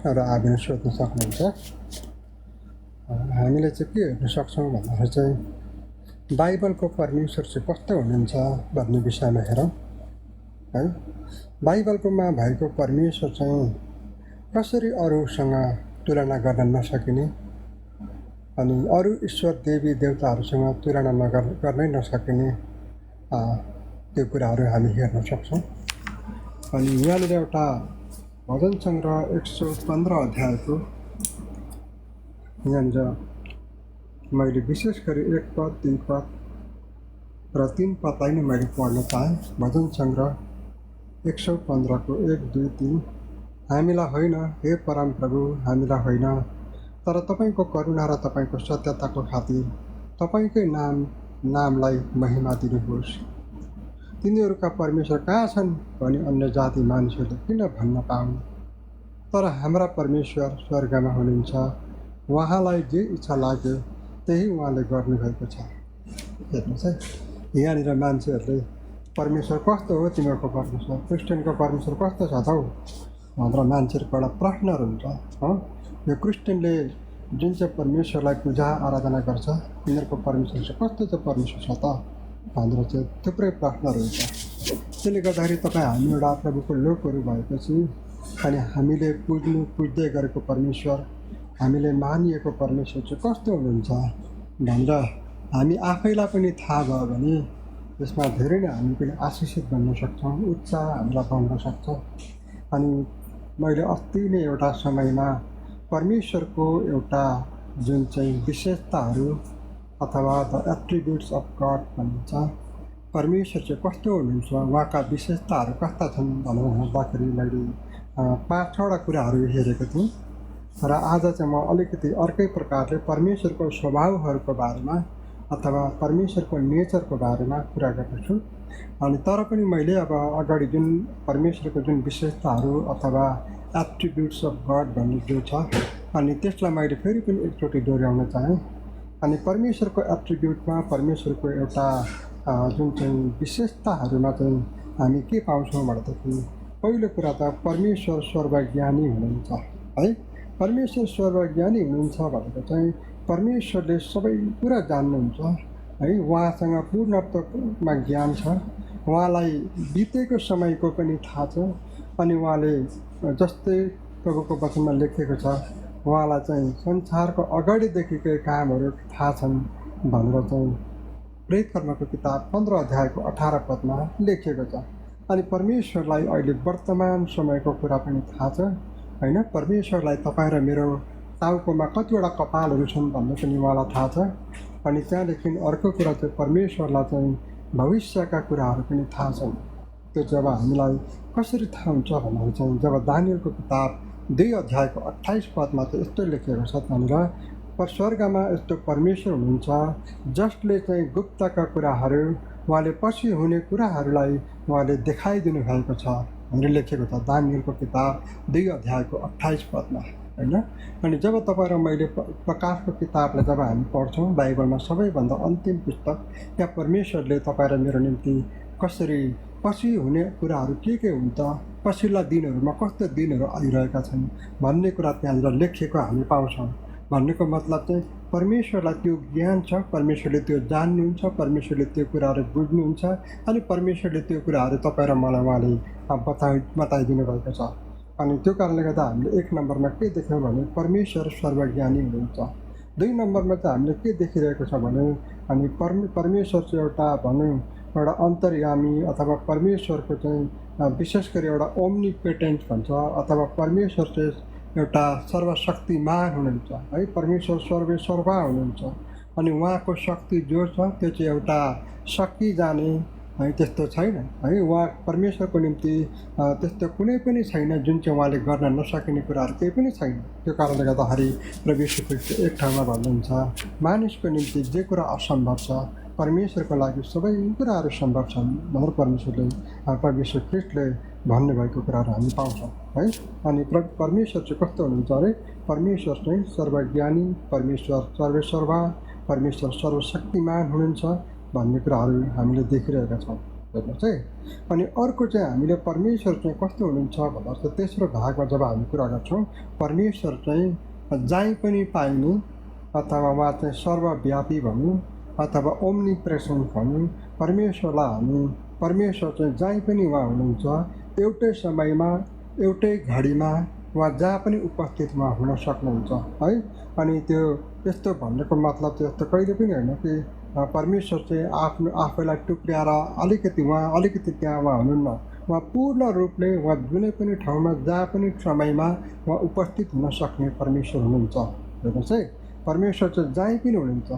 प्रश्नहरू आयो भने सोध्न सक्नुहुन्छ। हामीले चाहिँ के हेर्न सक्छौँ भन्दाखेरि चाहिँ बाइबलको परमेश्वर चाहिँ कस्तो हुनुहुन्छ भन्ने विषयमा हेरौँ है। बाइबलकोमा भएको परमेश्वर चाहिँ कसरी अरूसँग तुलना गर्न नसकिने अनि अरू ईश्वर देवी देवताहरूसँग तुलना गर्नै नसकिने त्यो कुराहरू हामी हेर्न सक्छौँ। अनि यहाँनिर एउटा भजन सङ्ग्रह 115 अध्यायको यहाँनिर मैले विशेष गरी 1 पद 2 पद र 3 पदलाई नै मैले पढ्न चाहेँ। भजन सङ्ग्रह 115 को 1 2 3। हामीलाई होइन हे परम प्रभु, हामीलाई होइन, तर तपाईँको करुणा र तपाईँको सत्यताको खातिर तपाईँकै नामलाई महिमा दिनुहोस्। तिनीहरूका परमेश्वर कहाँ छन् भनी अन्य जाति मानिसहरूले किन भन्न पाउन्? तर हाम्रा परमेश्वर स्वर्गमा हुनुहुन्छ, उहाँलाई जे इच्छा लाग्यो त्यही उहाँले गर्नुभएको छ। हेर्नुहोस् है, यहाँनिर मान्छेहरूले परमेश्वर कस्तो हो तिमीहरूको परमेश्वर, क्रिस्चियनको परमेश्वर कस्तो छ त हौ भनेर मान्छेहरूको एउटा प्रश्नहरू हुन्छ। यो क्रिस्चियनले जुन चाहिँ परमेश्वरलाई पूजा आराधना गर्छ तिनीहरूको परमेश्वर चाहिँ कस्तो चाहिँ परमेश्वर छ त भनेर चाहिँ थुप्रै प्रश्नहरू हुन्छ। त्यसले गर्दाखेरि तपाईँ हामी एउटा प्रभुको लोकहरू भएपछि अनि हामीले पुज्दै गरेको परमेश्वर, हामीले मानिएको परमेश्वर चाहिँ कस्तो हुनुहुन्छ भनेर हामी आफैलाई पनि थाहा भयो भने यसमा धेरै नै हामी पनि आशिषित बन्न सक्छौँ, उत्साह हामीलाई बन्न सक्छ। अनि मैले अस्ति नै एउटा समयमा परमेश्वरको एउटा जुन चाहिँ विशेषताहरू अथवा द एट्रिब्युट्स अफ गड भनिन्छ, परमेश्वर चाहिँ कस्तो हुनुहुन्छ, उहाँका विशेषताहरू कस्ता छन् भनेर हेर्दाखेरि मैले 5-6वटा कुराहरू हेरेको थिएँ। र आज चाहिँ म अलिकति अर्कै प्रकारले परमेश्वरको स्वभावहरूको बारेमा अथवा परमेश्वरको नेचरको बारेमा कुरा गर्दछु। अनि तर पनि मैले अब अगाडि जुन परमेश्वरको जुन विशेषताहरू अथवा एट्रिब्युट्स अफ गड भन्ने जो छ अनि त्यसलाई मैले फेरि पनि एकचोटि दोहोऱ्याउन चाहेँ। अनि परमेश्वरको एट्रिब्युटमा परमेश्वरको एउटा जुन चाहिँ विशेषताहरूमा चाहिँ हामी के पाउँछौँ भनेदेखि पहिलो कुरा त परमेश्वर सर्वज्ञानी हुनुहुन्छ है। परमेश्वर सर्वज्ञानी हुनुहुन्छ भनेको चाहिँ परमेश्वरले सबै कुरा जान्नुहुन्छ है। उहाँसँग पूर्णत्वमा ज्ञान छ, उहाँलाई बितेको समयको पनि थाहा छ। अनि उहाँले जस्तै प्रभुको वचनमा लेखेको छ, उहाँलाई चाहिँ संसारको अगाडिदेखिकै कामहरू थाहा छन् भनेर चाहिँ प्रेरित कर्मको किताब 15 अध्यायको 18 पदमा लेखेको छ। अनि परमेश्वरलाई अहिले वर्तमान समयको कुरा पनि थाहा छ होइन। परमेश्वरलाई तपाईँ र मेरो टाउकोमा कतिवटा कपालहरू छन् भन्ने पनि उहाँलाई थाहा छ। अनि त्यहाँदेखि अर्को कुरा चाहिँ परमेश्वरलाई चाहिँ भविष्यका कुराहरू पनि थाहा छन्। त्यो जब हामीलाई कसरी थाहा हुन्छ भन्दाखेरि चाहिँ जब दानियलको किताब 2 अध्यायको 28 पदमा चाहिँ यस्तो लेखेको छ, त्यहाँनिर स्वर्गमा यस्तो परमेश्वर हुनुहुन्छ जसले चाहिँ गुप्तका कुराहरू, उहाँले पछि हुने कुराहरूलाई उहाँले देखाइदिनु भएको छ भनेर लेखेको छ दानियलको किताब 2 अध्यायको 28 पदमा होइन। अनि जब तपाईँ र मैले प्रकाशको किताबलाई जब हामी पढ्छौँ, बाइबलमा सबैभन्दा अन्तिम पुस्तक, त्यहाँ परमेश्वरले तपाईँ र मेरो निम्ति कसरी पछि हुने कुराहरू के हुन् त, पछिल्ला दिनहरूमा कस्तो दिनहरू आइरहेका छन् भन्ने कुरा त्यहाँनिर लेखिएको हामी पाउँछौँ। भन्नेको मतलब चाहिँ परमेश्वरलाई त्यो ज्ञान छ, परमेश्वरले त्यो जान्नुहुन्छ, परमेश्वरले त्यो कुराहरू बुझ्नुहुन्छ। अनि परमेश्वरले त्यो कुराहरू तपाईँ र मलाई उहाँले बताइदिनु भएको छ। अनि त्यो कारणले गर्दा हामीले 1 नम्बरमा के देख्यौँ भने परमेश्वर सर्वज्ञानी हुनुहुन्छ। 2 नम्बरमा चाहिँ हामीले के देखिरहेको छ भने अनि परमेश्वर चाहिँ एउटा भनौँ एउटा अन्तर्यामी अथवा परमेश्वरको चाहिँ विशेष गरी एउटा ओम्निपेटेन्ट भन्छ अथवा परमेश्वर चाहिँ एउटा सर्वशक्तिमान हुनुहुन्छ है। परमेश्वर सर्वेसर्वा हुनुहुन्छ। अनि उहाँको शक्ति जो छ त्यो चाहिँ एउटा सकिजाने है त्यस्तो छैन है। उहाँ परमेश्वरको निम्ति त्यस्तो कुनै पनि छैन जुन चाहिँ उहाँले गर्न नसकिने कुराहरू केही पनि छैन। त्यो कारणले गर्दाखेरि प्रभु यीशु ख्रीष्ट एक ठाउँमा भन्नुहुन्छ, मानिसको निम्ति जे कुरा असम्भव छ परमेश्वरको लागि सबै कुराहरू सम्भव छन् भनेर परमेश्वरले प्रभु यीशु ख्रीष्टले भन्नुभएको कुराहरू हामी पाउँछौँ है। अनि परमेश्वर चाहिँ कस्तो हुनुहुन्छ अरे, परमेश्वर चाहिँ सर्वज्ञानी, परमेश्वर सर्वेसर्वा, परमेश्वर सर्वशक्तिमान हुनुहुन्छ भन्ने कुराहरू हामीले देखिरहेका छौँ हेर्नुहोस् है। अनि अर्को चाहिँ हामीले परमेश्वर चाहिँ कस्तो हुनुहुन्छ भन्दा चाहिँ तेस्रो भागमा जब हामी कुरा गर्छौँ, परमेश्वर चाहिँ जहीँ पनि पाइने अथवा उहाँ चाहिँ सर्वव्यापी भनौँ अथवा ओम्नी प्रेसेन्ट भनौँ, परमेश्वर चाहिँ जहीँ पनि उहाँ हुनुहुन्छ, एउटै समयमा एउटै घडीमा उहाँ जहाँ पनि उपस्थित उहाँ हुन सक्नुहुन्छ है। अनि त्यो यस्तो भन्नुको मतलब चाहिँ यस्तो कहिले पनि होइन कि परमेश्वर चाहिँ आफैलाई टुक्र्याएर अलिकति त्यहाँ उहाँ हुनुहुन्न। उहाँ पूर्ण रूपले उहाँ जुनै पनि ठाउँमा जहाँ पनि समयमा उहाँ उपस्थित हुन सक्ने परमेश्वर हुनुहुन्छ। हेर्नुहोस् है, परमेश्वर चाहिँ जहीँ पनि हुनुहुन्छ।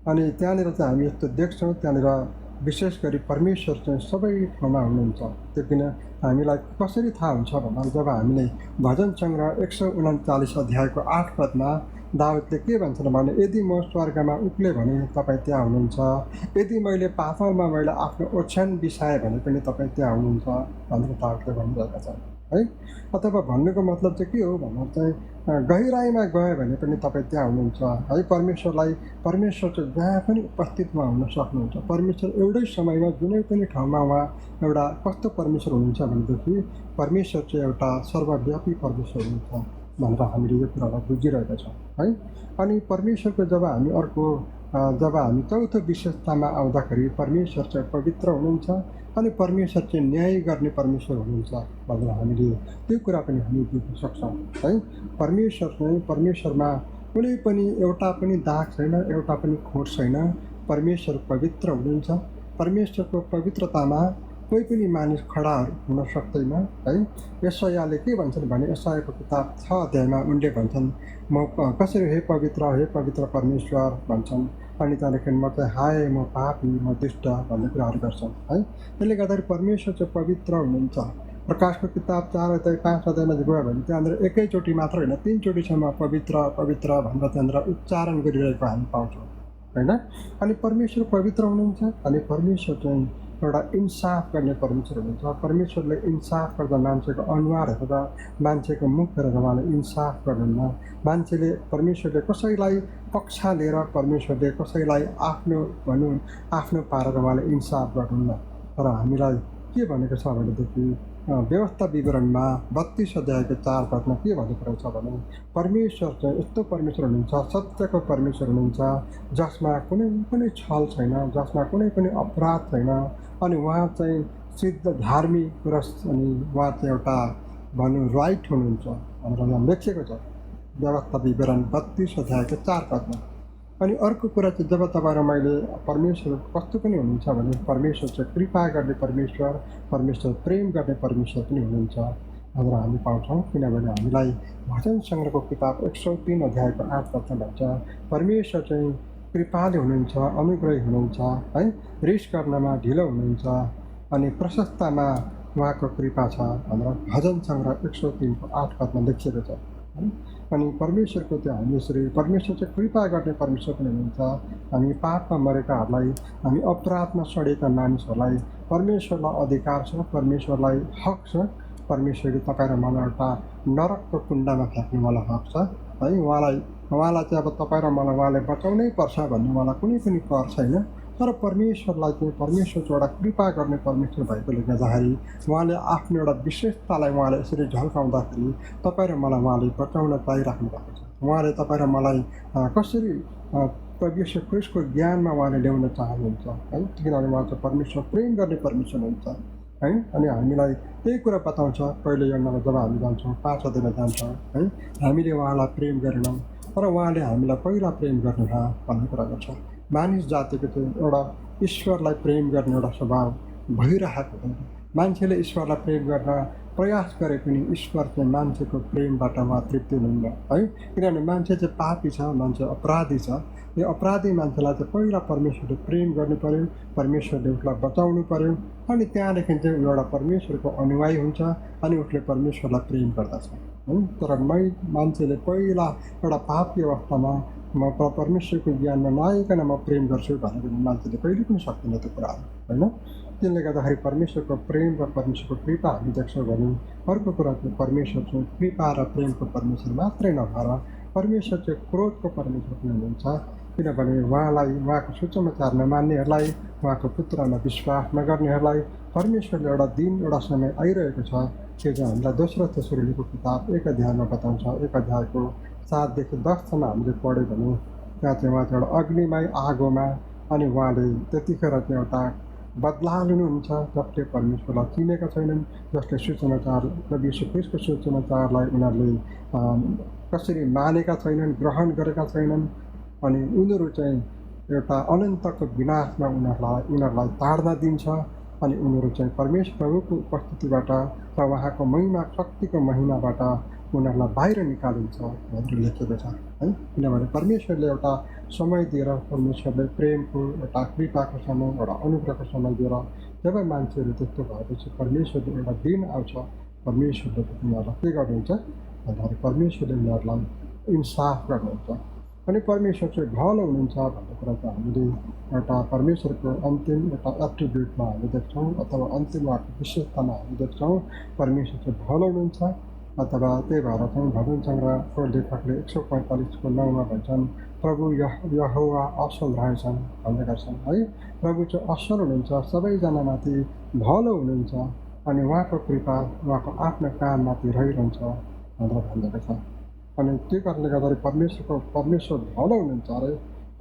अनि त्यहाँनिर चाहिँ हामी यस्तो देख्छौँ, त्यहाँनिर विशेष गरी परमेश्वर चाहिँ सबै ठाउँमा हुनुहुन्छ। त्यो किन हामीलाई कसरी थाहा हुन्छ भन्दा जब हामीले भजन सङ्ग्रह 139 अध्यायको 8 पदमा दाउदले के भन्छन् भने, यदि म स्वर्गमा उक्ले भने तपाईँ त्यहाँ हुनुहुन्छ, यदि मैले पातालमा मैले आफ्नो ओछ्यान बिसाएँ भने पनि तपाईँ त्यहाँ हुनुहुन्छ भनेर दाउदले भनिरहेका छन् है। अथवा भन्नुको मतलब चाहिँ के हो भन्दा चाहिँ गहिराइमा गयो भने पनि तपाईँ त्यहाँ हुनुहुन्छ है। परमेश्वर चाहिँ जहाँ पनि उपस्थितमा हुन सक्नुहुन्छ। परमेश्वर एउटै समयमा जुनै पनि ठाउँमा उहाँ एउटा कस्तो परमेश्वर हुनुहुन्छ भनेदेखि परमेश्वर चाहिँ एउटा सर्वव्यापी परमेश्वर हुनुहुन्छ भनेर हामीले यो कुरालाई बुझिरहेका छौँ है। अनि परमेश्वरको जब हामी चौथो विशेषतामा आउँदाखेरि परमेश्वर चाहिँ पवित्र हुनुहुन्छ अनि परमेश्वर चाहिँ न्याय गर्ने परमेश्वर हुनुहुन्छ भनेर हामीले त्यो कुरा पनि हामी बुझ्न सक्छौँ है। परमेश्वरमा कुनै पनि एउटा पनि दाग छैन, एउटा पनि खोट छैन। परमेश्वर पवित्र हुनुहुन्छ। परमेश्वरको पवित्रतामा कोही पनि मानिस खडा हुन सक्दैन है। यशायाले के भन्छन् भने, यशायाको किताब 6 अध्यायमा उनले भन्छन्, म कसरी हे पवित्र परमेश्वर भन्छन्। अनि त्यहाँदेखि म चाहिँ हाय म पापी म दुष्ट भन्ने कुराहरू गर्छन् है। त्यसले गर्दाखेरि परमेश्वर चाहिँ पवित्र हुनुहुन्छ। प्रकाशको किताब 4 अध्याय 5 अध्यायमा गयो भने त्यहाँनिर एकैचोटि मात्र होइन, 3 चोटिसम्म पवित्र पवित्र भनेर त्यहाँनिर उच्चारण गरिरहेको हामी पाउँछौँ होइन। अनि परमेश्वर पवित्र हुनुहुन्छ। अनि परमेश्वर चाहिँ एउटा इन्साफ गर्ने परमेश्वर हुनुहुन्छ। परमेश्वरले इन्साफ गर्दा मान्छेको अनुहार हेरेर, मान्छेको मुख हेरेर उहाँले इन्साफ गर्नुहुन्न। परमेश्वरले कसैलाई पक्ष लिएर परमेश्वरले कसैलाई आफ्नो पारेर उहाँले इन्साफ गर्नुहुन्न। तर हामीलाई के भनेको छ भनेदेखि व्यवस्था विवरणमा 32 अध्यायको 4 पदमा के भनेको रहेछ भने, परमेश्वर चाहिँ यस्तो परमेश्वर हुनुहुन्छ, सत्यको परमेश्वर हुनुहुन्छ जसमा कुनै पनि छल छैन, जसमा कुनै पनि अपराध छैन। अनि उहाँ चाहिँ सिद्ध धार्मिक अनि उहाँ चाहिँ एउटा राइट हुनुहुन्छ भनेर यहाँ लेखिएको छ व्यवस्था विवरण 32 अध्यायको 4 पदमा। अनि अर्को कुरा चाहिँ जब तपाईँ र मैले परमेश्वर कस्तो पनि हुनुहुन्छ भने, परमेश्वर चाहिँ कृपा गर्ने परमेश्वर प्रेम गर्ने परमेश्वर पनि हुनुहुन्छ भनेर हामी पाउँछौँ। किनभने हामीलाई भजन सङ्ग्रहको किताब 103 अध्यायको 8 पदमा भन्छ, परमेश्वर चाहिँ कृपाले हुनुहुन्छ, अनुग्रही हुनुहुन्छ है, रिस गर्नमा ढिलो हुनुहुन्छ अनि प्रशस्तमा उहाँको कृपा छ भनेर भजन सङ्ग्रह 103को 8 पदमा लेखिएको छ। अनि परमेश्वरको त्यो हामी यसरी परमेश्वर चाहिँ कृपा गर्ने परमेश्वर पनि हुनुहुन्छ। हामी पापमा मरेकाहरूलाई, हामी अपराधमा सडेका मानिसहरूलाई परमेश्वरलाई अधिकार छ, परमेश्वरलाई हक छ। परमेश्वरले तपाईँ र मलाई एउटा नरकको कुण्डमा फ्याँक्ने उहाँलाई हक छ है। उहाँलाई चाहिँ अब तपाईँ र मलाई उहाँले बचाउनै पर्छ भन्ने उहाँलाई कुनै पनि कर छैन। तर परमेश्वरलाई चाहिँ परमेश्वर चाहिँ एउटा कृपा गर्ने परमेश्वर भएकोले गर्दाखेरि उहाँले आफ्नो एउटा विशेषतालाई उहाँले यसरी झल्काउँदाखेरि तपाईँ र मलाई उहाँले बचाउन चाहिराख्नु भएको छ। उहाँले तपाईँ र मलाई कसरी प्रभु येशू ख्रीष्टको ज्ञानमा उहाँले ल्याउन चाहनुहुन्छ है। किनभने उहाँ चाहिँ परमेश्वर प्रेम गर्ने परमेश्वर हुन्छ है। अनि हामीलाई त्यही कुरा बताउँछ पहिलो योहन्नमा जब हामी जान्छौँ 5 अध्यायमा जान्छौँ है, हामीले उहाँलाई प्रेम गरेनौँ तर उहाँले हामीलाई पहिला प्रेम गर्नुभयो भन्ने कुरा गर्छ। मानिस जातिको चाहिँ एउटा ईश्वरलाई प्रेम गर्ने एउटा स्वभाव भइरहेको हुन्छ। मान्छेले ईश्वरलाई प्रेम गर्न प्रयास गरे पनि ईश्वर चाहिँ मान्छेको प्रेमबाट उहाँ तृप्ति हुनुहुन्न है। किनभने मान्छे चाहिँ पापी छ, मान्छे अपराधी छ। यो अपराधी मान्छेलाई चाहिँ पहिला परमेश्वरले प्रेम गर्नु पऱ्यो, परमेश्वरले उसलाई बचाउनु पऱ्यो। अनि त्यहाँदेखि चाहिँ एउटा परमेश्वरको अनुयायी हुन्छ अनि उसले परमेश्वरलाई प्रेम गर्दछ है। तर मान्छेले पहिला एउटा पापी अवस्थामा म परमेश्वरको ज्ञानमा नआइकन म प्रेम गर्छु भनेर मान्छेले कहिले पनि सक्दैन त्यो कुराहरू होइन। त्यसले गर्दाखेरि परमेश्वरको प्रेम र परमेश्वरको कृपा हामी देख्छौँ भने अर्को कुरा चाहिँ परमेश्वर चाहिँ कृपा र प्रेमको परमेश्वर मात्रै नभएर परमेश्वर चाहिँ क्रोधको परमेश्वर पनि हुनुहुन्छ। किनभने उहाँलाई उहाँको सुसमाचार नमान्नेहरूलाई उहाँको पुत्रमा विश्वास नगर्नेहरूलाई परमेश्वरले एउटा दिन एउटा समय आइरहेको छ त्यो चाहिँ हामीलाई दोस्रो तेस्रोनीको किताब 1 अध्यायमा बताउँछ। 1 अध्यायको 7देखि 10सम्म हामीले पढ्यो भने त्यहाँ चाहिँ उहाँ चाहिँ एउटा अग्निमय आगोमा अनि उहाँले त्यतिखेर चाहिँ एउटा बदला लिनुहुन्छ जसले परमेश्वरलाई चिनेका छैनन्, जसले सुसमाचार प्रभु यीशु ख्रीष्टको सुसमाचारलाई उनीहरूले कसरी मानेका छैनन्, ग्रहण गरेका छैनन् अनि उनीहरू चाहिँ एउटा अनन्तको विनाशमा उनीहरूलाई ताड्न दिन्छ अनि उनीहरू चाहिँ परमेश्वर प्रभुको उपस्थितिबाट र उहाँको महिमा शक्तिको महिमाबाट उनीहरूलाई बाहिर निकालिन्छ भनेर लेखेको छ है। किनभने परमेश्वरले एउटा समय दिएर परमेश्वरले प्रेमको एउटा कृपाको समय एउटा अनुग्रहको समय दिएर जब मान्छेहरू त्यस्तो भएपछि परमेश्वरले एउटा दिन आउँछ परमेश्वरले उनीहरूलाई के गर्नुहुन्छ भन्दाखेरि परमेश्वरले उनीहरूलाई इन्साफ गर्नुहुन्छ अनि परमेश्वर चाहिँ भलो हुनुहुन्छ भन्ने कुरा चाहिँ हामीले एउटा परमेश्वरको अन्तिम एउटा एट्रिब्युटमा हामी देख्छौँ अथवा अन्तिम उहाँको विशेषतामा हामी देख्छौँ परमेश्वर चाहिँ भलो हुनुहुन्छ। अथवा त्यही भएर चाहिँ भजन सङ्ग्रहको लेखकले 145को 9मा भन्छन् प्रभु यहोवा असल रहेछन् भन्ने गर्छन् है। प्रभु चाहिँ असल हुनुहुन्छ, सबैजनामाथि भलो हुनुहुन्छ अनि उहाँको कृपा उहाँको आफ्नो काममाथि रहिरहन्छ भनेर भनिएको छ। अनि त्यो कारणले गर्दाखेरि परमेश्वर भलो हुनुहुन्छ अरे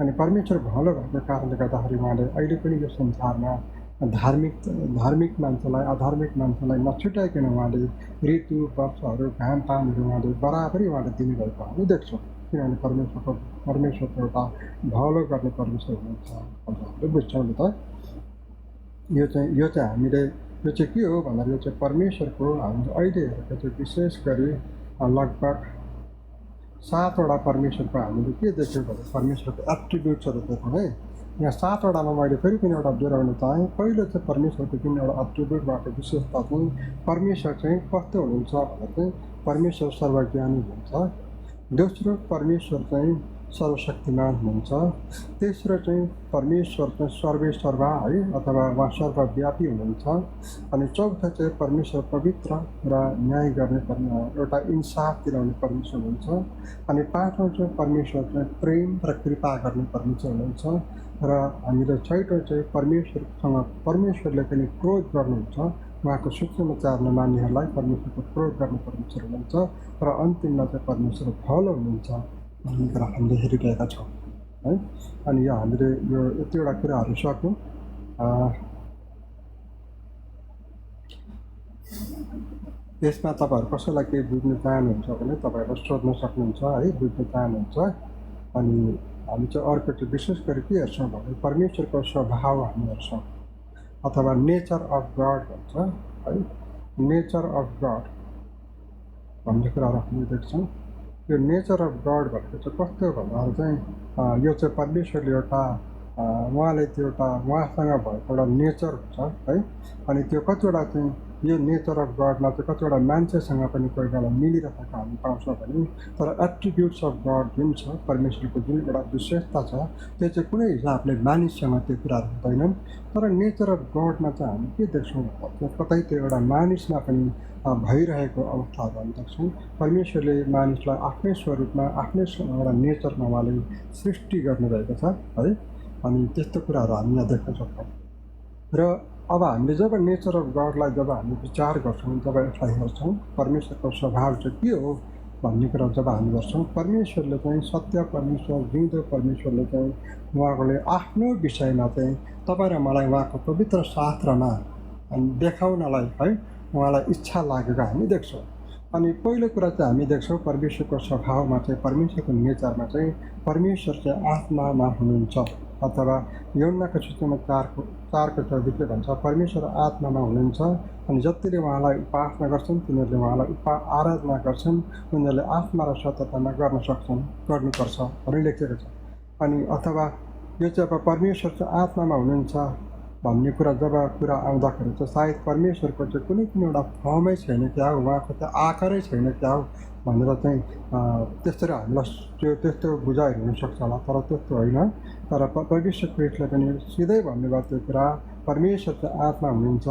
अनि परमेश्वर भलो भएको कारणले गर्दाखेरि उहाँले अहिले पनि यो संसारमा धार्मिक मान्छेलाई अधार्मिक मान्छेलाई नछुट्याइकन उहाँले ऋतु वर्षहरू घाम पानीहरू उहाँले बराबरी उहाँले दिनुभएको हामी देख्छौँ। किनभने परमेश्वरको एउटा भलो गर्ने परमेश्वर हुनुहुन्छ भनेर हामीले बुझ्छौँ नि त। यो चाहिँ हामीले यो चाहिँ के हो भन्दाखेरि यो चाहिँ परमेश्वरको हामीले अहिले हेरेको चाहिँ विशेष गरी लगभग 7वटा परमेश्वरको हामीले के देख्यौँ भने परमेश्वरको एट्रिब्युट्सहरू देख्यौँ है। यहाँ 7वटामा मैले फेरि पनि एउटा जोडाउन चाहेँ। पहिलो चाहिँ परमेश्वरको जुन एउटा एट्रिब्युट भएको विशेषता चाहिँ परमेश्वर चाहिँ कस्तो हुनुहुन्छ भन्दा चाहिँ परमेश्वर सर्वज्ञानी हुनुहुन्छ। दोस्रो परमेश्वर चाहिँ सर्वशक्तिमान हुनुहुन्छ। तेस्रो चाहिँ परमेश्वर चाहिँ सर्वेसर्वा है अथवा उहाँ सर्वव्यापी हुनुहुन्छ। अनि चौथो चाहिँ परमेश्वर पवित्र र न्याय गर्ने एउटा इन्साफ दिलाउने परमेश्वर हुनुहुन्छ। अनि पाँचौँ चाहिँ परमेश्वर चाहिँ प्रेम र कृपा गर्ने परमेश्वर हुनुहुन्छ। र हामीले छैटौँ चाहिँ परमेश्वरले पनि क्रोध गर्नुहुन्छ, उहाँको सुसमाचार नमान्नेहरूलाई परमेश्वरको क्रोध गर्ने परमेश्वर हुनुहुन्छ। र अन्तिममा चाहिँ परमेश्वर भलो हुनुहुन्छ भन्ने कुरा हामीले हेरिरहेका छौँ है। अनि यो हामीले यो यतिवटा कुराहरू सक्यौँ। यसमा तपाईँहरू कसैलाई केही बुझ्न चाहनुहुन्छ भने तपाईँहरूलाई सोध्न सक्नुहुन्छ है, बुझ्न चाहनुहुन्छ। अनि हामी चाहिँ अर्को चाहिँ विशेष गरी के हेर्छौँ भने परमेश्वरको स्वभाव हामी हेर्छौँ अथवा नेचर अफ गड भन्छ है। नेचर अफ गड भन्ने कुराहरू हामीले देख्छौँ। यो नेचर अफ गड भनेको चाहिँ कस्तो भन्दाखेरि चाहिँ यो चाहिँ परमेश्वरले एउटा उहाँले त्यो एउटा उहाँसँग भएको एउटा नेचर हुन्छ है। अनि त्यो कतिवटा चाहिँ यो नेचर अफ गडमा चाहिँ कतिवटा मान्छेसँग पनि कोही बेला मिलिरहेको हामी पाउँछौँ भने तर एट्रिब्युट्स अफ गड जुन छ परमेश्वरको जुन एउटा विशेषता छ त्यो चाहिँ कुनै हिसाबले मानिससँग त्यो कुराहरू हुँदैनन्। तर नेचर अफ गडमा चाहिँ हामी के देख्छौँ भन्दा कतै त्यो एउटा मानिसमा पनि भइरहेको अवस्थाहरू हामी देख्छौँ। परमेश्वरले मानिसलाई आफ्नै स्वरूपमा आफ्नै एउटा नेचरमा उहाँले सृष्टि गर्नुभएको छ है। अनि त्यस्तो कुराहरू हामी यहाँ देख्न सक्छौँ। र अब हामीले जब नेचर अफ गडलाई जब हामी विचार गर्छौँ, जब यसलाई हेर्छौँ परमेश्वरको स्वभाव चाहिँ के हो भन्ने कुरा जब हामी गर्छौँ, परमेश्वरले चाहिँ सत्य परमेश्वर जिउँदो परमेश्वरले चाहिँ उहाँले आफ्नो विषयमा चाहिँ तपाईँ र मलाई उहाँको पवित्र शास्त्रमा देखाउनलाई है उहाँलाई इच्छा लागेको हामी देख्छौँ। अनि पहिलो कुरा चाहिँ हामी देख्छौँ परमेश्वरको स्वभावमा चाहिँ परमेश्वरको नेचरमा चाहिँ परमेश्वर चाहिँ आत्मामा हुनुहुन्छ अथवा यूहन्नाको सुसमाचार 4:24 भन्छ परमेश्वर आत्मामा हुनुहुन्छ अनि जतिले उहाँलाई उपासना गर्छन् तिनीहरूले उहाँलाई आराधना गर्छन् उनीहरूले आत्मा र सत्यतामा गर्नुपर्छ भनेर लेखेको छ। अनि अथवा यो चाहिँ अब परमेश्वर चाहिँ आत्मामा हुनुहुन्छ भन्ने कुरा जब कुरा आउँदाखेरि चाहिँ सायद परमेश्वरको चाहिँ कुनै पनि एउटा फर्मै छैन क्या हो, उहाँको चाहिँ आकारै छैन क्या हो भनेर चाहिँ त्यसरी हामीलाई त्यो त्यस्तो बुझाइहरू हुनसक्छ होला। तर त्यस्तो होइन। तर परमेश्वर ख्रीष्टले पनि सिधै भन्नुभयो त्यो कुरा परमेश्वर चाहिँ आत्मा हुनुहुन्छ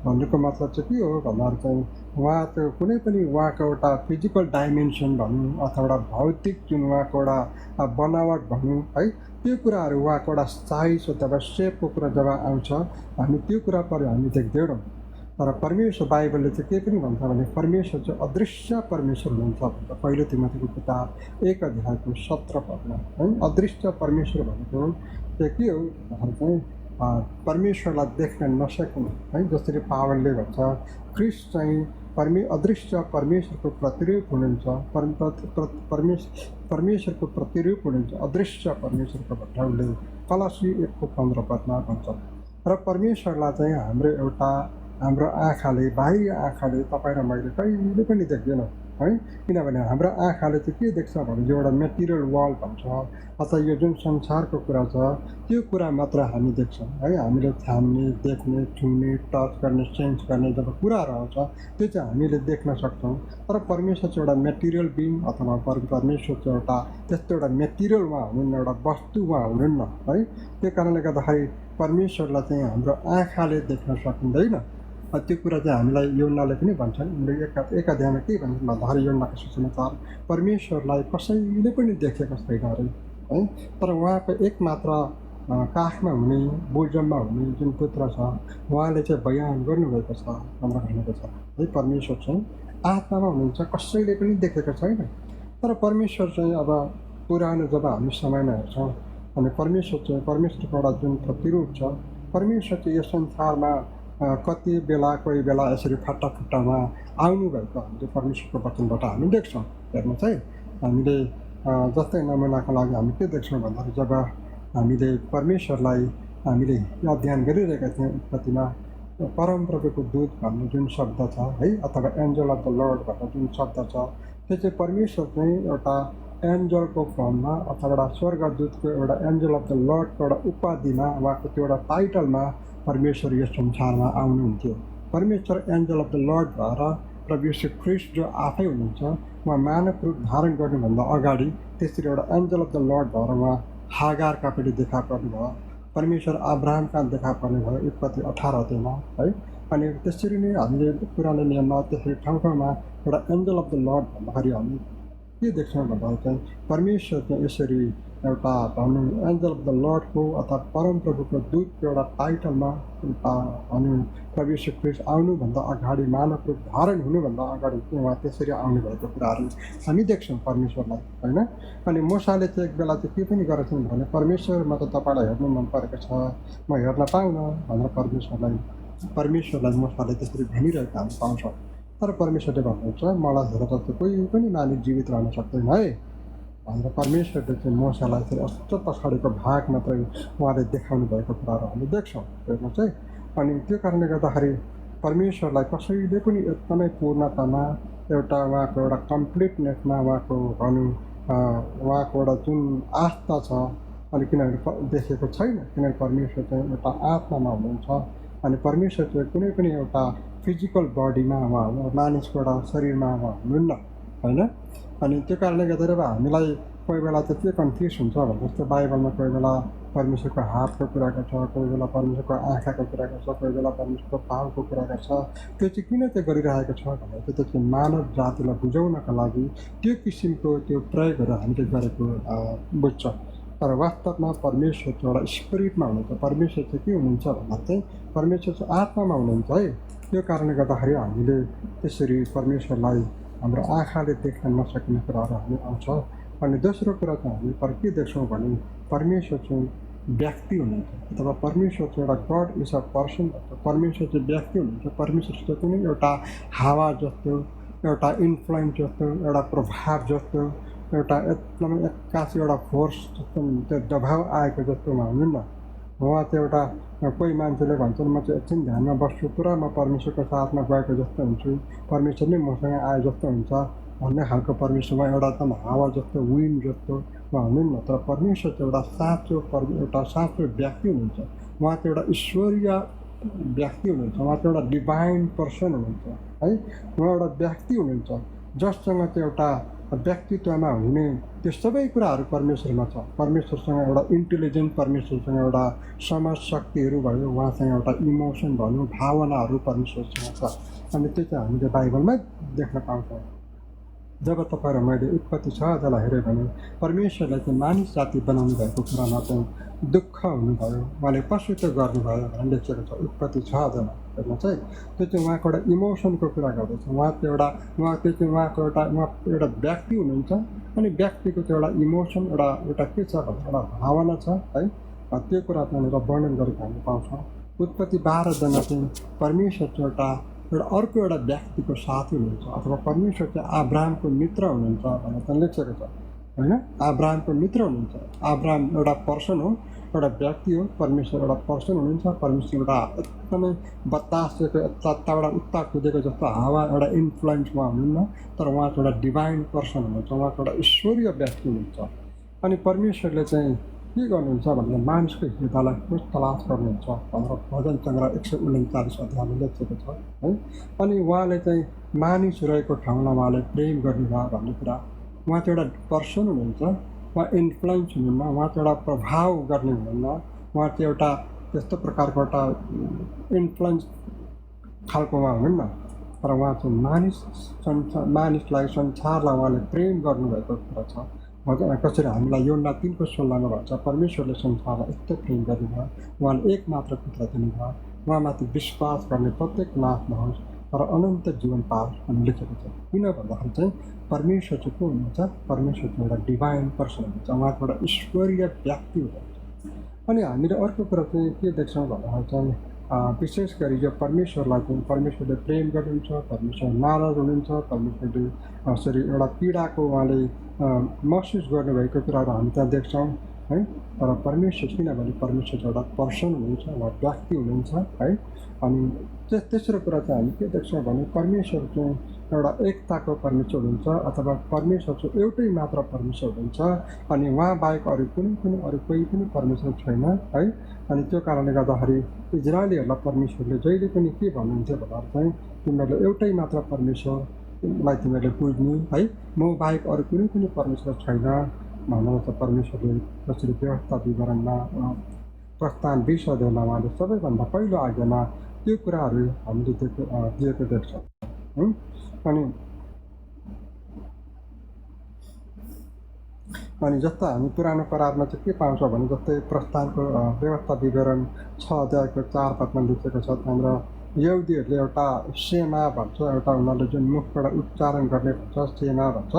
भन्नुको मतलब चाहिँ के हो भन्दाखेरि चाहिँ उहाँ त्यो कुनै पनि उहाँको एउटा फिजिकल डाइमेन्सन भनौँ अथवा एउटा भौतिक जुन उहाँको एउटा बनावट भनौँ है, त्यो कुराहरू उहाँको एउटा साइज अथवा सेपको कुरा जब आउँछ हामी त्यो कुरा पर हामी देख्दैनौँ। तर परमेश्वर बाइबलले चाहिँ के पनि भन्छ भने परमेश्वर चाहिँ अदृश्य परमेश्वर हुनुहुन्छ भन्छ पहिलो तिमोथीको किताब 1 अध्यायको 17 पदमा है। अदृश्य परमेश्वर भनेको चाहिँ के हो भन्दाखेरि चाहिँ परमेश्वरलाई देख्न नसक्ने है। जसरी पावलले भन्छ ख्रिस्ट चाहिँ अदृश्य परमेश्वरको प्रतिरूप हुनुहुन्छ, परमेश्वरको प्रतिरूप हुनुहुन्छ, अदृश्य परमेश्वरको भन्ने उसले कलसी 1:15 पदमा भन्छ। र परमेश्वरलाई चाहिँ हाम्रो आँखाले बाह्य आँखाले तपाईँ र मैले कहिले पनि देख्दैनौँ है। किनभने हाम्रो आँखाले चाहिँ के देख्छ भने यो एउटा मेटेरियल वर्ल्ड भन्छ अथवा यो जुन संसारको कुरा छ त्यो कुरा मात्र हामी देख्छौँ है। हामीले छान्ने, देख्ने, छुने, टच गर्ने, सेन्स गर्ने जब कुराहरू आउँछ त्यो चाहिँ हामीले देख्न सक्छौँ। तर परमेश्वर चाहिँ एउटा मेटेरियल बिङ अथवा परमेश्वर चाहिँ एउटा त्यस्तो एउटा मेटेरियलमा हुनुहुन्न, एउटा वस्तुमा हुनुहुन्न है। त्यो कारणले गर्दाखेरि परमेश्वरलाई चाहिँ हाम्रो आँखाले देख्न सकिँदैन। त्यो कुरा चाहिँ हामीलाई योन्नाले पनि भन्छन्। उनले एक अध्यायमा के भन्छन् भन्दाखेरि योन्नाको सुसमाचार परमेश्वरलाई कसैले पनि देखेको छैन अरे है। तर उहाँको एकमात्र काखमा हुने, बोजममा हुने जुन पुत्र छ उहाँले चाहिँ बयान गर्नुभएको छ भनेर भनेको छ है। परमेश्वर चाहिँ आत्मामा हुनुहुन्छ, कसैले पनि देखेको छैन। तर परमेश्वर चाहिँ अब पुरानो जब हामी समयमा हेर्छौँ अनि परमेश्वरको एउटा जुन प्रतिरूप छ, परमेश्वर चाहिँ यस संसारमा कति बेला कोही बेला यसरी फट्टामा आउनुभएको हामीले परमेश्वरको वचनबाट हामी देख्छौँ। हेर्नुहोस् है, हामीले जस्तै नमुनाको लागि हामी के देख्छौँ भन्दाखेरि जब हामीले परमेश्वरलाई हामीले अध्ययन गरिरहेका थियौँ उत्पत्तिमा परमप्रभुको दूत भन्ने जुन शब्द छ है अथवा एन्जल अफ द लर्ड भन्ने जुन शब्द छ त्यो चाहिँ परमेश्वर चाहिँ एउटा एन्जलको फर्ममा अथवा एउटा स्वर्गदूतको एउटा एन्जल अफ द लर्डको एउटा उपाधिमा उहाँको त्यो एउटा टाइटलमा परमेश्वर यस संसारमा आउनुहुन्थ्यो। परमेश्वर एन्जल अफ द लर्ड भएर प्रभु यीशु ख्रिस्ट जो आफै हुनुहुन्छ उहाँ मानव रूप धारण गर्नुभन्दा अगाडि त्यसरी एउटा एन्जल अफ द लर्ड भएर उहाँ हागारका पनि देखा पर्नुभयो, परमेश्वर अब्राहमका देखा पर्नुभयो उत्पत्ति 18 अध्यायमा है। अनि त्यसरी नै हामीले पुरानो नियममा त्यसरी ठाउँ ठाउँमा एउटा एन्जल अफ द लर्ड भन्दाखेरि हामी के देख्छौँ भन्दाखेरि चाहिँ परमेश्वर चाहिँ यसरी एउटा भनौँ एन्जल अफ द लर्डको अथवा परमप्रभुको दूतको एउटा टाइटलमा भनौँ प्रभु यीशु ख्रिस्ट आउनुभन्दा अगाडि मानव रूप धारण हुनुभन्दा अगाडि उहाँ त्यसरी आउनुभएको कुराहरू हामी देख्छौँ परमेश्वरलाई होइन। अनि मूसाले चाहिँ एक बेला चाहिँ के पनि गरेछन् भने परमेश्वरमा त तपाईँलाई हेर्नु मन परेको छ, म हेर्न पाउन भनेर परमेश्वरलाई मूसाले त्यसरी भनिरहेको हामी पाउँछौँ। तर परमेश्वरले भन्नुहुन्छ मलाई हेरेर चाहिँ कोही पनि मानिस जीवित रहन सक्दैन है भनेर परमेश्वरले चाहिँ मूसालाई चाहिँ अस्त पछाडिको भाग मात्रै उहाँले देखाउनु भएको कुराहरू हामी देख्छौँ हेर्नु चाहिँ। अनि त्यो कारणले गर्दाखेरि परमेश्वरलाई कसैले पनि एकदमै पूर्णतामा एउटा उहाँको एउटा कम्प्लिटनेसमा उहाँको भनौँ उहाँको एउटा जुन आस्था छ अनि किनभने देखेको छैन, किनभने परमेश्वर चाहिँ एउटा आत्मामा हुनुहुन्छ अनि परमेश्वर चाहिँ कुनै पनि एउटा फिजिकल बडीमा उहाँ मानिसको एउटा शरीरमा उहाँ हुनुहुन्न होइन। अनि त्यो कारणले गर्दा अब हामीलाई कोही बेला चाहिँ के कन्फ्युज हुन्छ भने जस्तो बाइबलमा कोही बेला परमेश्वरको हातको कुरा गर्छ, कोही बेला परमेश्वरको आँखाको कुरा गर्छ, कोही बेला परमेश्वरको पाउको कुरा गर्छ। त्यो चाहिँ किन चाहिँ गरिरहेको छ भने त्यो चाहिँ मानव जातिलाई बुझाउनका लागि त्यो किसिमको त्यो प्रयोगहरू हामीले गरेको बुझ्छ। तर वास्तवमा परमेश्वर चाहिँ एउटा स्पिरिटमा हुनुहुन्छ। परमेश्वर चाहिँ के हुनुहुन्छ भन्दा चाहिँ परमेश्वर चाहिँ आत्मामा हुनुहुन्छ है। त्यो कारणले गर्दाखेरि हामीले त्यसरी परमेश्वरलाई हाम्रो आँखाले देख्न नसक्ने कुराहरू हामी आउँछ। अनि दोस्रो कुरा चाहिँ हामी के देख्छौँ भने परमेश्वर चाहिँ व्यक्ति हुनुहुन्छ अथवा परमेश्वर चाहिँ एउटा गड इज अ पर्सन भन्छ। परमेश्वर चाहिँ व्यक्ति हुनुहुन्छ। परमेश्वर चाहिँ कुनै एउटा हावा जस्तो, एउटा इन्फ्लुएन्स जस्तो, एउटा प्रभाव जस्तो, एउटा एकदमै एक्कासी एउटा फोर्स जस्तो त्यो दबाव आएको जस्तो उहाँ हुनुहुन्न। उहाँ चाहिँ एउटा कोही मान्छेले भन्छन् म चाहिँ एकछिन ध्यानमा बस्छु, पुरा म परमेश्वरको साथमा गएको जस्तो हुन्छु, परमेश्वर नै मसँग आए जस्तो हुन्छ भन्ने खालको परमेश्वरमा एउटा एकदम हावा जस्तो, विन्ड जस्तो उहाँ हुनुहुन्न। तर परमेश्वर चाहिँ एउटा साँचो व्यक्ति हुनुहुन्छ। उहाँ चाहिँ एउटा ईश्वरीय व्यक्ति हुनुहुन्छ। उहाँ चाहिँ एउटा डिभाइन पर्सन हुनुहुन्छ है। उहाँ एउटा व्यक्ति हुनुहुन्छ जससँग चाहिँ एउटा व्यक्तित्वमा हुने त्यो सबै कुराहरू परमेश्वरमा छ। परमेश्वरसँग एउटा इन्टेलिजेन्ट, परमेश्वरसँग एउटा समझ शक्तिहरू भयो, उहाँसँग एउटा इमोसन भनौँ, भावनाहरू परमेश्वरसँग छ। अनि त्यो चाहिँ हामीले बाइबलमै देख्न पाउँछौँ। जब तपाईँ र मैले उत्पत्ति 6 हेऱ्यो भने परमेश्वरले चाहिँ मानिस जाति बनाउनु भएको कुरामा चाहिँ दुःख हुनुभयो, उहाँले पशुत्व गर्नुभयो भनेर लेखिएको छ। उत्पत्ति 6 चाहिँ त्यो चाहिँ उहाँको एउटा इमोसनको कुरा गर्दैछ। उहाँको एउटा व्यक्ति हुनुहुन्छ, अनि व्यक्तिको चाहिँ एउटा इमोसन, एउटा के छ भने एउटा भावना छ है। त्यो कुरा त्यहाँनिर वर्णन गरेको हामी पाउँछौँ। उत्पत्ति 12 चाहिँ परमेश्वर चाहिँ एउटा अर्को एउटा व्यक्तिको साथी हुनुहुन्छ, अथवा परमेश्वर चाहिँ अब्राहमको मित्र हुनुहुन्छ भनेर त्यहाँ लेखिएको छ होइन। अब्राहमको मित्र हुनुहुन्छ। अब्राहम एउटा पर्सन हो, एउटा व्यक्ति हो। परमेश्वर एउटा पर्सन हुनुहुन्छ। परमेश्वर एउटा एकदमै बतासेको यताबाट उता कुदेको जस्तो हावा एउटा इन्फ्लुएन्स उहाँ हुनुहुन्न, तर उहाँ चाहिँ एउटा डिभाइन पर्सन हुनुहुन्छ, उहाँको एउटा ईश्वरीय व्यक्ति हुनुहुन्छ। अनि परमेश्वरले चाहिँ के गर्नुहुन्छ भन्दा मानिसको हृदयलाई खोज तलास गर्नुहुन्छ भनेर भजन सङ्ग्रह 139 लेखिएको छ है। अनि उहाँले चाहिँ मानिस रहेको ठाउँमा उहाँले प्रेम गर्नुभयो भन्ने कुरा। उहाँ चाहिँ एउटा पर्सन हुनुहुन्छ, उहाँ इन्फ्लुएन्स हुनुहुन्न, उहाँ चाहिँ एउटा प्रभाव गर्ने हुनुहुन्न, उहाँ चाहिँ एउटा त्यस्तो प्रकारको एउटा इन्फ्लुएन्स खालको उहाँ हुनुहुन्न, तर उहाँ चाहिँ मानिसलाई, संसारलाई उहाँले प्रेम गर्नुभएको कुरा छ। कसरी हामीलाई योना 3:16 भन्छ, परमेश्वरले संसारलाई यस्तो प्रेम गर्नुभयो, उहाँले एक मात्र पुत्र दिनुभयो, उहाँमाथि विश्वास गर्ने प्रत्येक नाश नहोस् तर अनन्त जीवन पाओस् भन्ने लेखेको छ। किन भन्दाखेरि चाहिँ परमेश्वर चाहिँ को हुनुहुन्छ? परमेश्वर चाहिँ एउटा डिभाइन पर्सन हुनुहुन्छ, उहाँको एउटा ईश्वरीय व्यक्ति हुनुहुन्छ। अनि हामीले अर्को कुरा चाहिँ के देख्छौँ भन्दाखेरि चाहिँ विशेष गरी यो परमेश्वरलाई चाहिँ परमेश्वरले प्रेम गर्नुहुन्छ, परमेश्वर नाराज हुनुहुन्छ, परमेश्वरले यसरी एउटा पीडाको उहाँले महसुस गर्नुभएको कुराहरू हामी त्यहाँ देख्छौँ है। तर परमेश्वर, किनभने परमेश्वर एउटा पर्सन हुनुहुन्छ, उहाँ व्यक्ति हुनुहुन्छ है। अनि तेस्रो कुरा चाहिँ हामी के देख्छौँ भने परमेश्वर चाहिँ एउटा एकताको परमेश्वर हुनुहुन्छ, अथवा परमेश्वर चाहिँ एउटै मात्र परमेश्वर हुनुहुन्छ। अनि उहाँ बाहेक अरू कोही पनि परमेश्वर छैन है। अनि त्यो कारणले गर्दाखेरि इजरायलीहरूलाई परमेश्वरले जहिले पनि के भन्नुहुन्थ्यो भन्दा चाहिँ तिमीहरूले एउटै मात्र परमेश्वरलाई तिमीहरूले बुझ्नु है, म बाहेक अरू कुनै पनि परमेश्वर छैन भनेर चाहिँ परमेश्वरले जसरी व्यवस्था विवरणमा प्रस्थान 20 उहाँले सबैभन्दा पहिलो आज्ञामा त्यो कुराहरू हामीले दिएको देख्छौँ। अनि जस्तो हामी पुरानो करारमा चाहिँ के पाउँछ भने जस्तै प्रस्थानको व्यवस्था विवरण 6:4 लेखेको छ। त्यहाँनिर यहुदीहरूले एउटा सेमा भन्छ, एउटा उनीहरूले जुन मुखबाट उच्चारण गर्ने भन्छ सेमा भन्छ।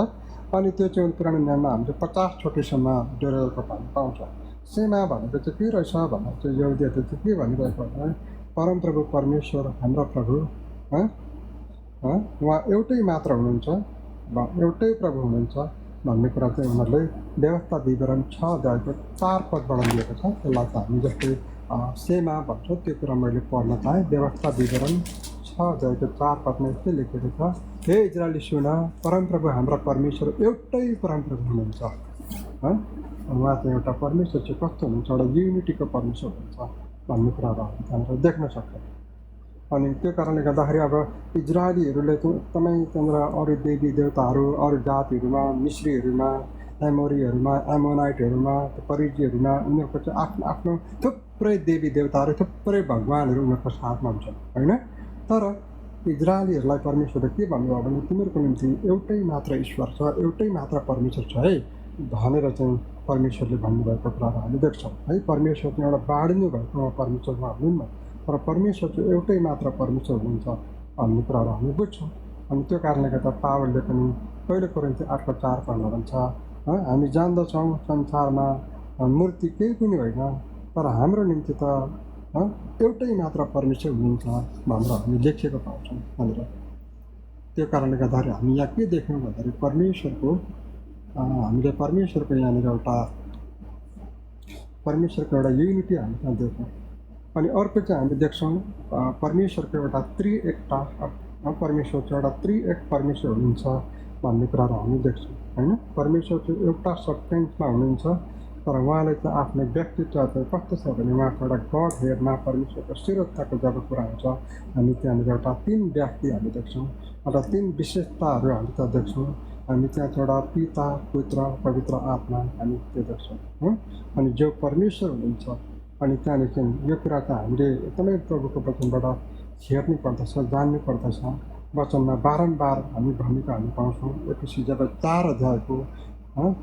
अनि त्यो चाहिँ पुरानो नियममा हामीले 50 चोटिसम्म डोहोऱ्याएको हामी पाउँछ। सेमा भनेको चाहिँ के रहेछ भन्दा चाहिँ यहुदीहरूले चाहिँ के भनिरहेको भने परमप्रभु परमेश्वर हाम्रो प्रभु उहाँ एउटै मात्र हुनुहुन्छ, एउटै प्रभु हुनुहुन्छ भन्ने कुरा चाहिँ उनीहरूले व्यवस्था विवरण 6:4 लिएको छ। त्यसलाई चाहिँ हामी जस्तै सेमा भन्छ, त्यो कुरा मैले पढ्न चाहेँ। व्यवस्था विवरण 6:4 यस्तै लेखेको छ, हे इजरायली सुन, परमप्रभु हाम्रा परमेश्वर एउटै परमप्रभु हुनुहुन्छ। उहाँ चाहिँ एउटा परमेश्वर चाहिँ कस्तो हुनुहुन्छ, एउटा युनिटीको परमेश्वर हुनुहुन्छ भन्ने कुराहरू हामी त्यहाँनिर देख्न सक्छौँ। अनि त्यो कारणले गर्दाखेरि अब इजरायलीहरूले चाहिँ एकदमै त्यहाँनिर अरू देवी देवताहरू, अरू जातिहरूमा, मिश्रीहरूमा, एमोरीहरूमा, एमोनाइटहरूमा, परिजीहरूमा उनीहरूको चाहिँ आफ्नो आफ्नो थुप्रै देवी देवताहरू, थुप्रै भगवान्हरू उनीहरूको साथमा हुन्छन् होइन। तर इजरायलीहरूलाई परमेश्वरले के भन्नुभयो भने तिमीहरूको निम्ति एउटै मात्र ईश्वर छ, एउटै मात्र परमेश्वर छ है भनेर चाहिँ परमेश्वरले भन्नुभएको कुराहरू हामी देख्छौँ है। परमेश्वर चाहिँ एउटा बाँडिनु भएको परमेश्वरमा हुनुहुन्न, तर परमेश्वर चाहिँ एउटै मात्र परमेश्वर हुनुहुन्छ भन्ने कुराहरू हामी बुझ्छौँ। अनि त्यो कारणले गर्दा पावलले पनि पहिलो कोरिन्थी 8:4 भन्छ, हामी जान्दछौँ संसारमा मूर्ति केही पनि होइन, तर हाम्रो निम्ति त एउटै मात्र परमेश्वर हुनुहुन्छ भनेर हामी लेखिएको पाउँछौँ भनेर। त्यो कारणले गर्दाखेरि हामी यहाँ के देख्यौँ भन्दाखेरि हामीले परमेश्वरको यहाँनिर परमेश्वरको एउटा युनिटी हामी त्यहाँ देख्यौँ। अनि अर्को चाहिँ हामीले देख्छौँ परमेश्वरको एउटा त्रिएकता, परमेश्वर चाहिँ एउटा त्रिएक परमेश्वर हुनुहुन्छ भन्ने कुराहरू हामी देख्छौँ होइन। परमेश्वर चाहिँ एउटा सब्सटेन्समा हुनुहुन्छ, तर उहाँले चाहिँ आफ्नो व्यक्तित्व चाहिँ कस्तो छ भने उहाँको एउटा गड हेडमा परमेश्वरको शिरस्थाको जब कुरा हुन्छ हामी त्यहाँनिर एउटा 3 व्यक्ति हामी देख्छौँ, एउटा 3 विशेषताहरू हामी त्यहाँ देख्छौँ। हामी त्यहाँ एउटा पिता पुत्र पवित्र आत्मा हामी त्यो देख्छौँ हो। अनि जो परमेश्वर हुनुहुन्छ अनि त्यहाँदेखि यो कुरा त हामीले एकदमै प्रभुको वचनबाट हेर्नु पर्दछ, जान्नु पर्दछ। वचनमा बारम्बार हामी भनेको हामी पाउँछौँ। एफिसी जब 4 अध्यायको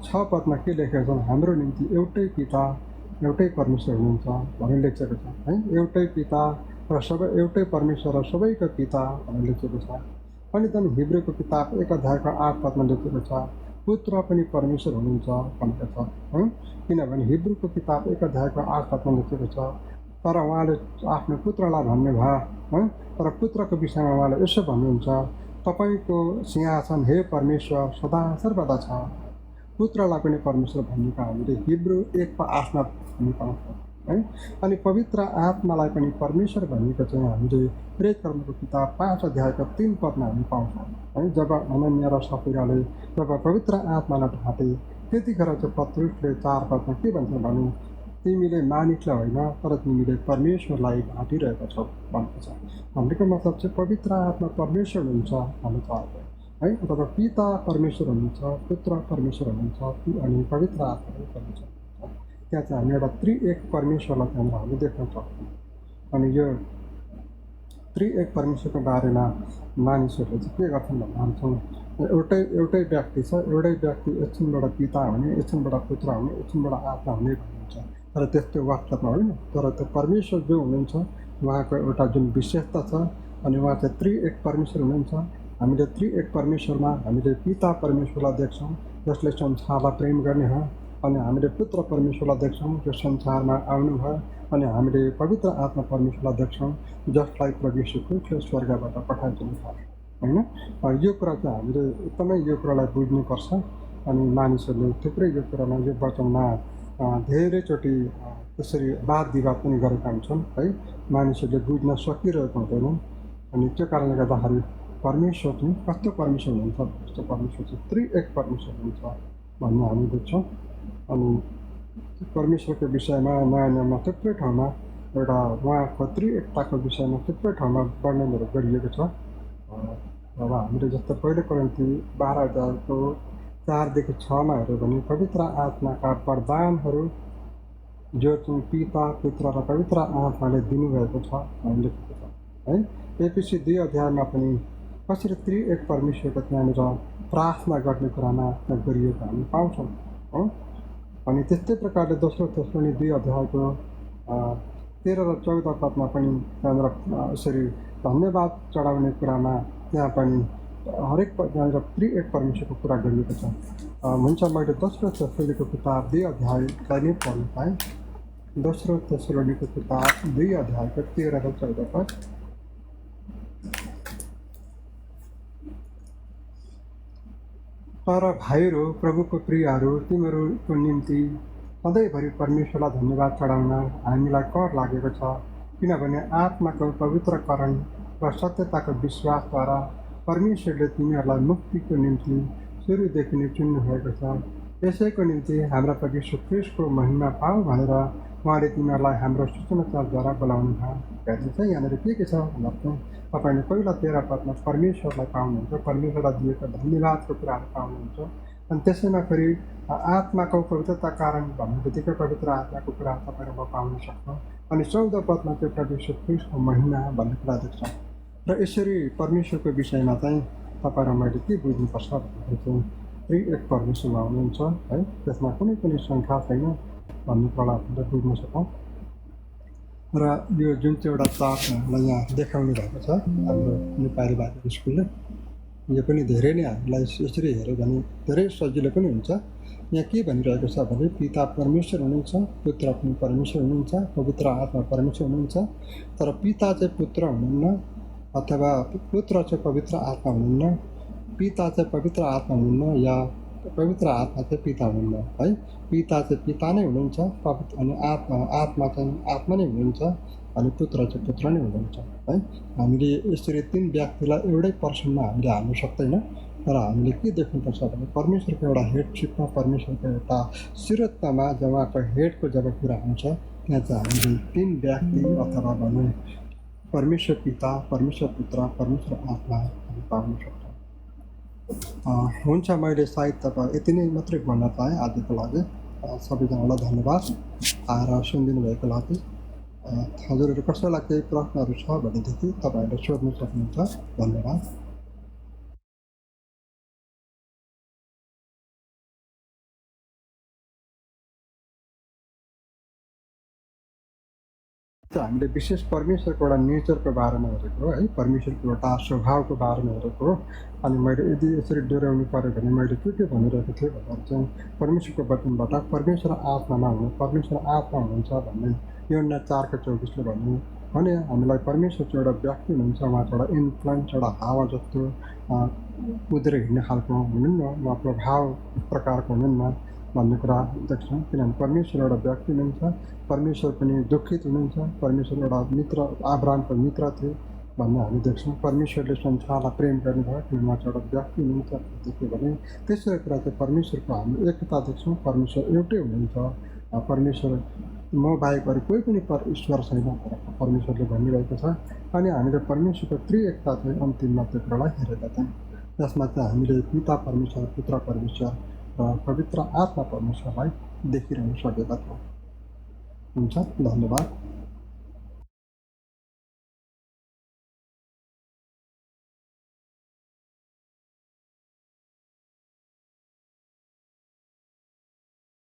6 पदमा के लेखेको छ, हाम्रो निम्ति एउटै पिता एउटै परमेश्वर हुनुहुन्छ भनेर लेखेको छ है। एउटै पिता र एउटै परमेश्वर र सबैको पिता भनेर लेखेको छ। अनि त्यहाँदेखि हिब्रूको किताब 1 अध्यायको 8 पदमा लेखेको छ पुत्र पनि परमेश्वर हुनुहुन्छ भनेको छ है। किनभने हिब्रूको किताब 1 अध्यायको 8 पदमा लेखेको छ, तर उहाँले आफ्नो पुत्रलाई भन्नुभयो है। तर पुत्रको विषयमा उहाँले यसो भन्नुहुन्छ, तपाईँको सिंहासन हे परमेश्वर सदा सर्वदा छ। पुत्रलाई पनि परमेश्वर भन्नुको हामीले हिब्रू 1:8मा हामी पाउँछौँ है। अनि पवित्र आत्मालाई पनि परमेश्वर भनिएको चाहिँ हामीले प्रेरितकर्मको किताब 5 अध्यायको 3 पदमा हामी पाउँछौँ है। जब अनन्या र सफिराले जब पवित्र आत्मालाई ढाँटे त्यतिखेर चाहिँ पत्रुसले 4 पदमा के भन्छ भने, तिमीले मानिसलाई होइन तर तिमीले परमेश्वरलाई ढाँटिरहेको छौ भनेको छ। भनेको मतलब चाहिँ पवित्र आत्मा परमेश्वर हुनुहुन्छ भन्ने चाहन्छ है। अथवा पिता परमेश्वर हुनुहुन्छ, पुत्र परमेश्वर हुनुहुन्छ अनि पवित्र आत्मा पनि परमेश्वर हुनुहुन्छ। त्यहाँ चाहिँ हामी एउटा त्रिएक परमेश्वरलाई त्यहाँनिर हामी देख्न सक्छौँ। अनि यो त्रिएक परमेश्वरको बारेमा मानिसहरूले चाहिँ के गर्छन् भन्दा भन्छौँ, एउटै व्यक्ति छ, एउटै व्यक्ति एकछिनबाट पिता हुने, एकछिनबाट पुत्र हुने, एकछिनबाट आत्मा हुने भन्नुहुन्छ। तर त्यस्तो वास्तवमा होइन। तर त्यो परमेश्वर जो हुनुहुन्छ उहाँको एउटा जुन विशेषता छ अनि उहाँ चाहिँ त्रिएक परमेश्वर हुनुहुन्छ। हामीले त्रिएक परमेश्वरमा हामीले पिता परमेश्वरलाई देख्छौँ जसले संसारलाई प्रेम गर्ने हो। अनि हामीले पुत्र परमेश्वरलाई देख्छौँ जो संसारमा आउनुभयो। अनि हामीले पवित्र आत्मा परमेश्वरलाई देख्छौँ जसलाई प्रभु यीशु ख्रिस्टले स्वर्गबाट पठाइदिनु भयो होइन। यो कुरा चाहिँ हामीले एकदमै यो कुरालाई बुझ्नुपर्छ। अनि मानिसहरूले थुप्रै यो कुरामा यो वचनमा धेरैचोटि त्यसरी वाद विवाद पनि गरेका हुन्छन् है। मानिसहरूले बुझ्न सकिरहेको हुँदैनन्। अनि त्यो कारणले गर्दाखेरि परमेश्वर चाहिँ कस्तो परमेश्वर हुनुहुन्छ, कस्तो परमेश्वर चाहिँ त्रिएक परमेश्वर हुनुहुन्छ भन्ने हामी बुझ्छौँ। अनि परमेश्वरको विषयमा नयाँ नियममा थुप्रै ठाउँमा एउटा उहाँको त्रिएकताको विषयमा थुप्रै ठाउँमा वर्णनहरू गरिएको छ। अब हामीले जस्तो पहिलो कोरिन्थी 12 अध्यायको 4देखि 6मा हेऱ्यो भने पवित्र आत्माका वरदानहरू जो चाहिँ पिता पुत्र र पवित्र आत्माले दिनुभएको छ भन्ने लेखेको छ है। एफिसी 2 अध्यायमा पनि कसरी त्रिएक परमेश्वरको त्यहाँनिर प्रार्थना गर्ने कुरामा त्यहाँ गरिएको हामी पाउँछौँ हो। अनि त्यस्तै प्रकारले दोस्रो तेस्रोनी 2 अध्यायको 13 र 14 पदमा पनि त्यहाँनिर यसरी धन्यवाद चढाउने कुरामा त्यहाँ पनि हरेक त्यहाँनिर त्रिएक परमेश्वरको कुरा गरिएको छ। हुन्छ, मैले दोस्रो तेस्रोनीको किताब 2 अध्यायलाई नै पढ्नु पाएँ। दोस्रो तेस्रोनीको किताब 2 अध्यायको 13 र 14 पद। तर भाइहरू, प्रभुको प्रियहरू, तिमीहरूको निम्ति सधैँभरि परमेश्वरलाई धन्यवाद चढाउन हामीलाई कर लागेको छ। किनभने आत्माको पवित्रकरण र सत्यताको विश्वासद्वारा परमेश्वरले तिमीहरूलाई मुक्तिको निम्ति सुरुदेखि नै चुन्नुभएको छ। यसैको निम्ति हाम्रा प्रभु यीशु ख्रिस्टको महिमा पाऊ भनेर उहाँले तिमीहरूलाई हाम्रो सुसमाचारद्वारा बोलाउनु भयो। हेर्नु चाहिँ यहाँनिर के छ भन्दा चाहिँ तपाईँले पहिला 13 पदमा परमेश्वरलाई पाउनुहुन्छ, परमेश्वरलाई दिएको धन्यवादको कुराहरू पाउनुहुन्छ। अनि त्यसैमा फेरि आत्माको पवित्रता कारण भन्ने बित्तिकै पवित्र आत्माको कुरा तपाईँहरू म पाउन सक्छौँ। अनि 14 पदमा चाहिँ प्रभु यीशु ख्रिस्टको महिमा भन्ने कुरा देख्छौँ। र यसरी परमेश्वरको विषयमा चाहिँ तपाईँ र मैले के बुझ्नुपर्छ भन्दाखेरि चाहिँ त्रिएक परमेश्वरमा हुनुहुन्छ है। त्यसमा कुनै पनि सङ्ख्या छैन भन्ने कुरालाई हामीले बुझ्न सकौँ। र यो जुन चाहिँ एउटा चार्टलाई यहाँ देखाउनु भएको छ हाम्रो नेपाली भाषा स्कुलले, यो पनि धेरै नै हामीलाई यसरी हेऱ्यो भने धेरै सजिलो पनि हुन्छ। यहाँ के भनिरहेको छ भने पिता परमेश्वर हुनुहुन्छ, पुत्र पनि परमेश्वर हुनुहुन्छ, पवित्र आत्मा परमेश्वर हुनुहुन्छ। तर पिता चाहिँ पुत्र हुनुहुन्न अथवा पुत्र चाहिँ पवित्र आत्मा हुनुहुन्न, पिता चाहिँ पवित्र आत्मा हुनुहुन्न या पवित्र आत्मा चाहिँ पिता हुनुहुन्न है। पिता चाहिँ पिता नै हुनुहुन्छ, अनि आत्मा चाहिँ आत्मा नै हुनुहुन्छ, अनि पुत्र चाहिँ पुत्र नै हुनुहुन्छ है। हामीले यसरी 3 व्यक्तिलाई एउटै पर्सनमा हामीले हाल्नु सक्दैन। तर हामीले के देख्नुपर्छ भने परमेश्वरको एउटा हेडसिपमा, परमेश्वरको एउटा श्रेष्ठतामा जब उहाँको हेडको जब कुरा हुन्छ त्यहाँ चाहिँ हामीले 3 व्यक्ति अथवा भनौँ परमेश्वर पिता, परमेश्वर पुत्र, परमेश्वर आत्मा हामी पाउन सक्छौँ। हुन्छ, मैले सायद यति नै मात्रै भन्न चाहेँ आजको लागि। सबैजनालाई धन्यवाद आएर सुनिदिनु भएको लागि। हजुरहरू कसैलाई केही प्रश्नहरू छ भनेदेखि तपाईँहरूले सोध्न सक्नुहुन्छ। धन्यवाद। हामीले विशेष परमेश्वरको एउटा नेचरको बारेमा हेरेको हो है, परमेश्वरको एउटा स्वभावको बारेमा हेरेको हो। अनि मैले यदि यसरी डोर्याउनु पऱ्यो भने मैले के भनिरहेको थिएँ भन्दा चाहिँ परमेश्वरको वचनबाट परमेश्वर आत्मामा हुनु, परमेश्वर आत्मा हुनुहुन्छ भन्ने यूहन्ना 4:24ले भने हामीलाई परमेश्वर चाहिँ एउटा व्यक्ति हुनुहुन्छ, उहाँको एउटा इन्फ्लुएन्स, एउटा हावा जस्तो उडेर हिँड्ने खालको हुनुहुन्न, उहाँ प्रभाव प्रकारको हुनुहुन्न भन्ने कुरा देख्छौँ। किनभने परमेश्वर एउटा व्यक्ति हुनुहुन्छ, परमेश्वर पनि दुःखित हुनुहुन्छ, परमेश्वर एउटा मित्र, अब्राहमको मित्र थिए भन्ने हामी देख्छौँ। परमेश्वरले संसारलाई प्रेम गर्नुभयो किनभने उहाँ चाहिँ एउटा व्यक्ति हुनुहुन्छ देख्यो भने। तेस्रो कुरा चाहिँ परमेश्वरको हामी एकता देख्छौँ, परमेश्वर एउटै हुनुहुन्छ। परमेश्वर म बाहेक अरू कोही पनि ईश्वर छैन भनेर परमेश्वरले भनिरहेको छ। अनि हामीले परमेश्वरको त्रिएकता चाहिँ अन्तिममा त्यो कुरालाई हेरेका छौँ। यसमा चाहिँ हामीले पिता परमेश्वर, पुत्र परमेश्वर र पवित्र आत्मा परमेश्वरलाई देखिरहन सकेका छौँ। हुन्छ, धन्यवाद।